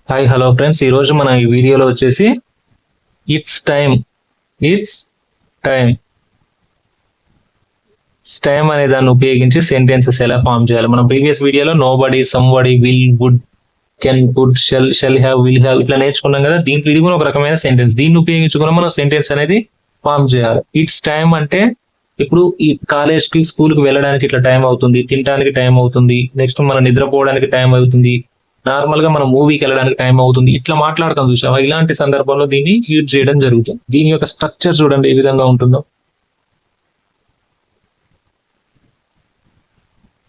Hi hello friends, ఈరోజు మన ఈ వీడియోలో వచ్చేసి it's time it's time time అనే దాన్ని ఉపయోగించి సెంటెన్సెస్ ఎలా ఫామ్ చేయాలి. మనం ప్రీవియస్ వీడియోలో nobody, somebody, will, would, can, could, shall have, will have ఇట్లా నేర్చుకున్నాం కదా. దీంట్లో ఇది కూడా ఒక రకమైన సెంటెన్స్. దీన్ని ఉపయోగించుకుని మనం సెంటెన్స్ అనేది ఫామ్ చేయాలి. ఇట్స్ టైమ్ అంటే ఇప్పుడు ఈ కాలేజ్ కి స్కూల్ కి వెళ్ళడానికి ఇట్లా టైం అవుతుంది, తినడానికి టైం అవుతుంది, నెక్స్ట్ మనం నిద్రపోవడానికి టైం అవుతుంది, నార్మల్ గా మనం మూవీకి వెళ్ళడానికి టైం అవుతుంది, ఇట్లా మాట్లాడతాం చూసావా. ఇలాంటి సందర్భంలో దీన్ని యూజ్ చేయడం జరుగుతుంది. దీని యొక్క స్ట్రక్చర్ చూడండి ఏ విధంగా ఉంటుందో.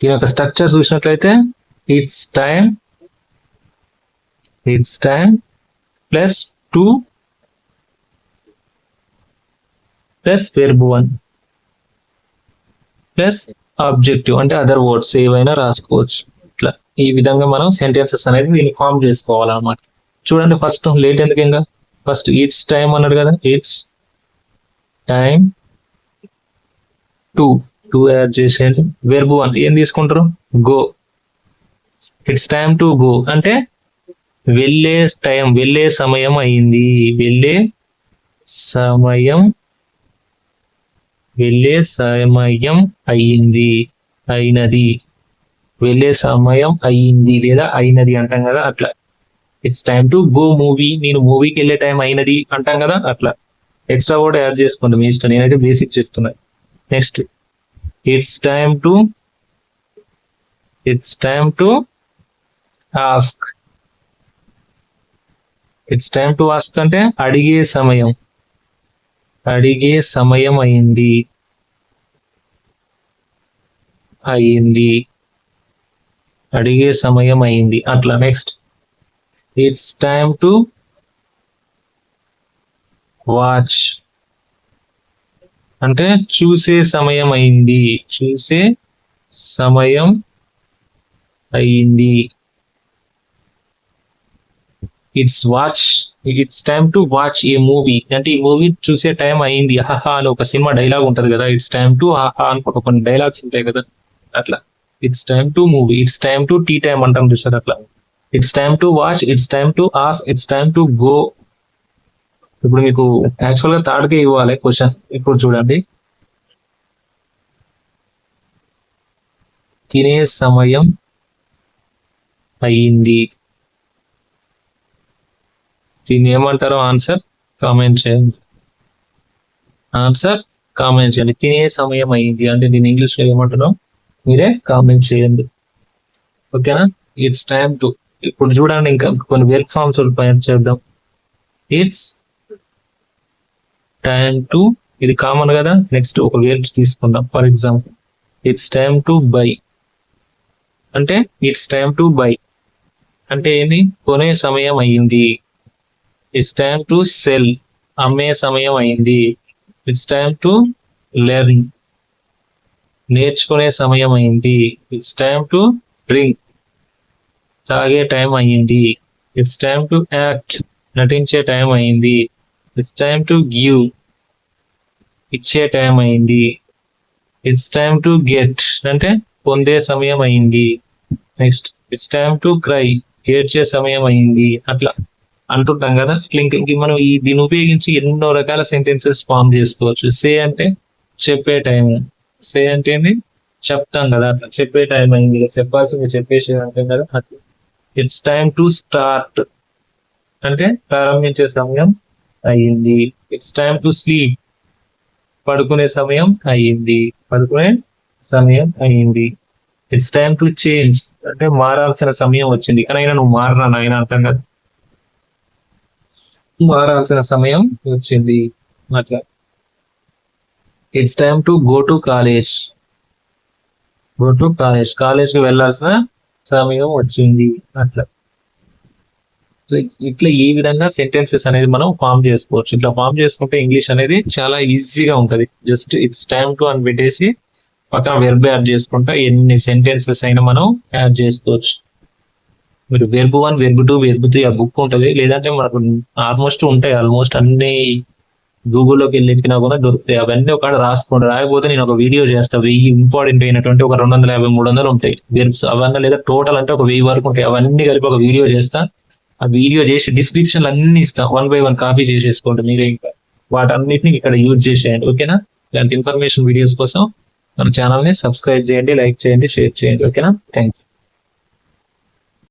దీని యొక్క స్ట్రక్చర్ చూసినట్లయితే it's time plus to plus verb one plus objective అంటే అదర్ వర్డ్స్ ఏవైనా రాసుకోవచ్చు. ఇట్లా ఈ విధంగా మనం సెంటెన్సెస్ అనేది దీన్ని ఫామ్ చేసుకోవాలన్నమాట. చూడండి, ఫస్ట్ లేట్ ఎందుకు, ఇంకా ఫస్ట్ ఇట్స్ టైం అన్నాడు కదా. ఇట్స్ టైం టూ యాడ్ చేసేయండి. వెర్బ్ వన్ ఏం తీసుకుంటారు, go. It's time to go అంటే వెళ్ళే సమయం అయింది. వెళ్ళే సమయం అయినది. వెళ్ళే సమయం అయ్యింది లేదా అయినది అంటాం కదా, అట్లా. It's time to go movie, నేను మూవీకి వెళ్ళే టైం అయినది అంటాం కదా, అట్లా. ఎక్స్ట్రా కూడా యాడ్ చేసుకోండి మీ ఇష్టం, నేనైతే బేసిక్ చెప్తున్నా. Next it's time to ask. It's time to ask అంటే అడిగే సమయం అయింది. అడిగే సమయం అయింది అట్లా. Next it's time to watch అంటే చూసే సమయం అయింది. It's time to watch A movie అంటే ఈ మూవీ చూసే టైం అయింది. హహా అని ఒక సినిమా డైలాగ్ ఉంటది కదా, ఇట్స్ టైమ్ టు హహా అని కొన్ని డైలాగ్స్ ఉంటాయి కదా, అట్లా. It's time to movie, it's time to tea time అంటాం చూసారు, అట్లా. It's time to watch, it's time to ask, it's time to go. ఇప్పుడు మీకు యాక్చువల్ గా థర్డ్ కే ఇవ్వాలి క్వశ్చన్. ఇప్పుడు చూడండి, తినే సమయం అయ్యింది. దీన్ని ఏమంటారో ఆన్సర్ కామెంట్ చేయండి. తినే సమయం అయ్యింది అంటే దీన్ని ఇంగ్లీష్ లో ఏమంటారో మీరే కామెంట్ చేయండి, ఓకేనా. It's time to. ఇప్పుడు చూడండి, ఇంకా కొన్ని వెర్బ్ ఫార్మ్స్ చేద్దాం. ఇట్స్ టైమ్ టు, ఇది కామన్ కదా. నెక్స్ట్ ఒక వెర్బ్స్ తీసుకుందాం. For example it's time to buy అంటే ఇట్స్ టైమ్ టు బై అంటే ఏంది, కొనే సమయం అయ్యింది. ఇట్స్ టైమ్ టు సెల్, అమ్మే సమయం అయింది. ఇట్స్ టైమ్ టు లెర్న్, నేర్చుకునే సమయం అయింది. ఇట్స్ టైమ్ టు డ్రింక్, తాగే టైం అయ్యింది. ఇట్స్ టైమ్ టు యాక్ట్, నటించే టైం అయింది. ఇట్స్ టైమ్ టు గివ్, ఇచ్చే టైం అయింది. ఇట్స్ టైమ్ టు గెట్ అంటే పొందే సమయం అయింది. Next it's time to cry, ఏడ్చే సమయం అయింది. అట్లా అంటుంటాం కదా. ఇంక మనం దీన్ని ఉపయోగించి ఎన్నో రకాల సెంటెన్సెస్ ఫామ్ చేసుకోవచ్చు. సే అంటే చెప్పే టైం, సే అంటే చెప్తాం కదా, అట్లా చెప్పే టైం అయింది, చెప్పాల్సింది చెప్పేసి అంటాం కదా, అట్లా. ఇట్స్ టైమ్ టు స్టార్ట్ అంటే ప్రారంభించే సమయం అయ్యింది. ఇట్స్ టైమ్ టు స్లీప్, పడుకునే సమయం అయ్యింది. ఇట్స్ టైమ్ టు చేంజ్ అంటే మారాల్సిన సమయం వచ్చింది, కానీ నువ్వు మారరా నాయన అంటాం కదా, మారాల్సిన సమయం వచ్చింది, అట్లా. It's time to go to college, కాలేజ్కి వెళ్ళాల్సిన సమయం వచ్చింది, అట్లా. సో ఇట్లా ఈ విధంగా సెంటెన్సెస్ అనేది మనం ఫామ్ చేసుకోవచ్చు. ఇట్లా ఫామ్ చేసుకుంటే ఇంగ్లీష్ అనేది చాలా ఈజీగా ఉంటది. జస్ట్ ఇట్స్ టైమ్ టు అని పెట్టేసి పక్కన వెర్బ్ యాడ్ చేసుకుంటా ఎన్ని సెంటెన్సెస్ అయినా మనం యాడ్ చేసుకోవచ్చు. మీరు వెర్బ్ 1, వెర్బ్ 2, వెర్బ్ 3 ఆ బుక్ ఉంటుంది, లేదంటే మనకు ఆల్మోస్ట్ ఉంటాయి. ఆల్మోస్ట్ అన్ని గూగుల్లోకి వెళ్ళి ఎత్తికినా కూడా దొరుకుతాయి. అవన్నీ ఒక రాసుకోండి. రాకపోతే నేను ఒక వీడియో చేస్తా. 1000 ఇంపార్టెంట్ అయినటువంటి ఒక 250, 300 ఉంటాయి వెర్బ్స్ అవన్నీ, లేదా టోటల్ అంటే ఒక 1000 వరకు ఉంటాయి. అవన్నీ కలిపి ఒక వీడియో చేస్తా. ఆ వీడియో చేసి డిస్క్రిప్షన్లు అన్ని ఇస్తాం, 1 by 1 కాపీ చేసేసుకోండి మీరే. ఇంకా వాటన్నిటిని ఇక్కడ యూజ్ చేసేయండి. ఓకేనా? ఇలాంటి ఇన్ఫర్మేషన్ వీడియోస్ కోసం మన ఛానల్ని సబ్స్క్రైబ్ చేయండి, లైక్ చేయండి, షేర్ చేయండి. ఓకేనా? Thank you.